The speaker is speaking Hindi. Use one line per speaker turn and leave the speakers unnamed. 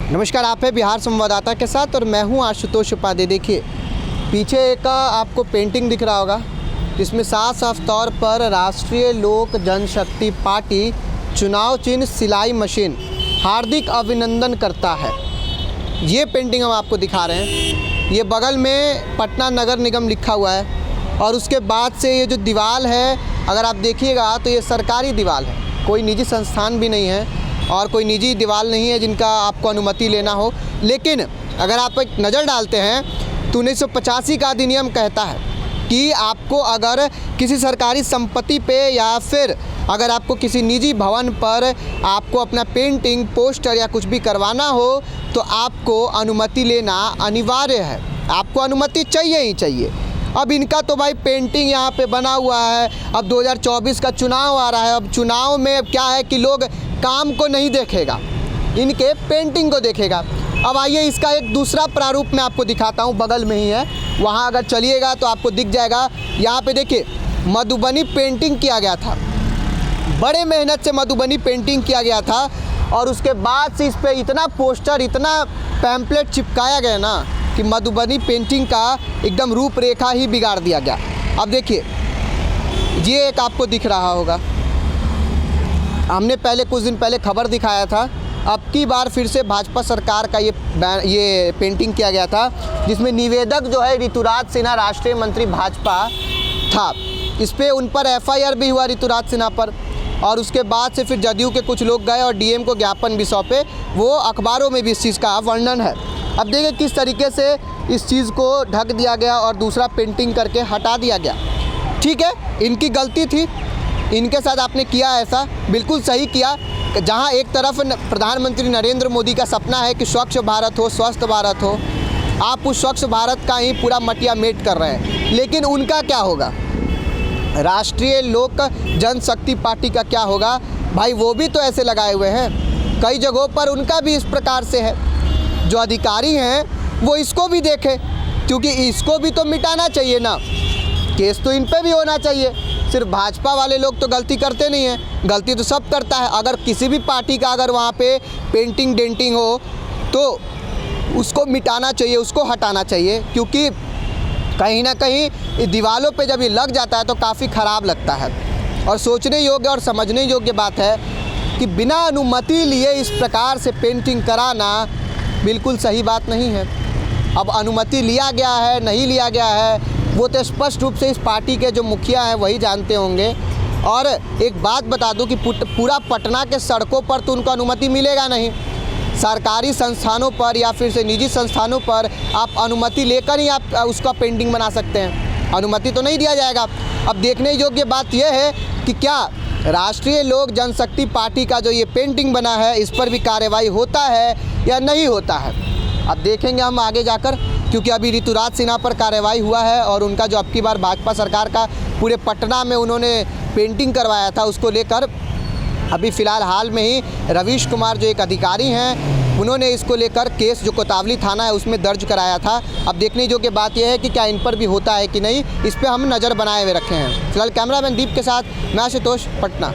नमस्कार, आप है बिहार संवाददाता के साथ और मैं हूं आशुतोष उपाध्याय। देखिए पीछे एक आपको पेंटिंग दिख रहा होगा जिसमें साफ साफ तौर पर राष्ट्रीय लोक जनशक्ति पार्टी चुनाव चिन्ह सिलाई मशीन हार्दिक अभिनंदन करता है। ये पेंटिंग हम आपको दिखा रहे हैं। ये बगल में पटना नगर निगम लिखा हुआ है और उसके बाद से ये जो दीवार है, अगर आप देखिएगा तो ये सरकारी दीवार है, कोई निजी संस्थान भी नहीं है और कोई निजी दीवार नहीं है जिनका आपको अनुमति लेना हो। लेकिन अगर आप एक नज़र डालते हैं तो 1985 का अधिनियम कहता है कि आपको अगर किसी सरकारी संपत्ति पे या फिर अगर आपको किसी निजी भवन पर आपको अपना पेंटिंग, पोस्टर या कुछ भी करवाना हो तो आपको अनुमति लेना अनिवार्य है, आपको अनुमति चाहिए ही चाहिए। अब इनका तो भाई पेंटिंग यहाँ पे बना हुआ है। अब 2024 का चुनाव आ रहा है। अब चुनाव में क्या है कि लोग काम को नहीं देखेगा, इनके पेंटिंग को देखेगा। अब आइए इसका एक दूसरा प्रारूप मैं आपको दिखाता हूँ, बगल में ही है, वहाँ अगर चलिएगा तो आपको दिख जाएगा। यहाँ पे देखिए मधुबनी पेंटिंग किया गया था, बड़े मेहनत से मधुबनी पेंटिंग किया गया था और उसके बाद से इस पर इतना पोस्टर, इतना पैम्पलेट चिपकाया गया ना कि मधुबनी पेंटिंग का एकदम रूपरेखा ही बिगाड़ दिया गया। अब देखिए ये एक आपको दिख रहा होगा, हमने पहले कुछ दिन पहले खबर दिखाया था। अब की बार फिर से भाजपा सरकार का ये पेंटिंग किया गया था जिसमें निवेदक जो है ऋतुराज सिन्हा, राष्ट्रीय मंत्री भाजपा था। इस पर उन पर FIR भी हुआ ऋतुराज सिन्हा पर और उसके बाद से फिर जदयू के कुछ लोग गए और DM को ज्ञापन भी सौंपे। वो अखबारों में भी इस चीज़ का वर्णन है। अब देखिए किस तरीके से इस चीज़ को ढक दिया गया और दूसरा पेंटिंग करके हटा दिया गया। ठीक है, इनकी गलती थी, इनके साथ आपने किया ऐसा, बिल्कुल सही किया। जहां एक तरफ प्रधानमंत्री नरेंद्र मोदी का सपना है कि स्वच्छ भारत हो, स्वस्थ भारत हो, आप उस स्वच्छ भारत का ही पूरा मटिया मेट कर रहे हैं। लेकिन उनका क्या होगा, राष्ट्रीय लोक जनशक्ति पार्टी का क्या होगा? भाई वो भी तो ऐसे लगाए हुए हैं, कई जगहों पर उनका भी इस प्रकार से है। जो अधिकारी हैं वो इसको भी देखें, क्योंकि इसको भी तो मिटाना चाहिए ना, केस तो इन पे भी होना चाहिए। सिर्फ भाजपा वाले लोग तो गलती करते नहीं हैं, गलती तो सब करता है। अगर किसी भी पार्टी का अगर वहाँ पे पेंटिंग डेंटिंग हो तो उसको मिटाना चाहिए, उसको हटाना चाहिए, क्योंकि कहीं ना कहीं दीवारों पे जब ये लग जाता है तो काफ़ी ख़राब लगता है। और सोचने योग्य और समझने योग्य बात है कि बिना अनुमति लिए इस प्रकार से पेंटिंग कराना बिल्कुल सही बात नहीं है। अब अनुमति लिया गया है नहीं लिया गया है वो तो स्पष्ट रूप से इस पार्टी के जो मुखिया हैं वही जानते होंगे। और एक बात बता दूं कि पूरा पटना के सड़कों पर तो उनको अनुमति मिलेगा नहीं। सरकारी संस्थानों पर या फिर से निजी संस्थानों पर आप अनुमति लेकर ही आप उसका पेंटिंग बना सकते हैं, अनुमति तो नहीं दिया जाएगा। अब देखने योग्य बात यह है कि क्या राष्ट्रीय लोक जनशक्ति पार्टी का जो ये पेंटिंग बना है इस पर भी कार्रवाई होता है या नहीं होता है। अब देखेंगे हम आगे जाकर, क्योंकि अभी ऋतुराज सिन्हा पर कार्रवाई हुआ है और उनका जो अब की बार भाजपा सरकार का पूरे पटना में उन्होंने पेंटिंग करवाया था उसको लेकर अभी फ़िलहाल हाल में ही रवीश कुमार जो एक अधिकारी हैं उन्होंने इसको लेकर केस जो कोतवाली थाना है उसमें दर्ज कराया था। अब देखने जो कि बात यह है कि क्या इन पर भी होता है कि नहीं, इस पर हम नज़र बनाए हुए रखे हैं। फिलहाल कैमरामैन दीप के साथ मैं आशुतोष, पटना।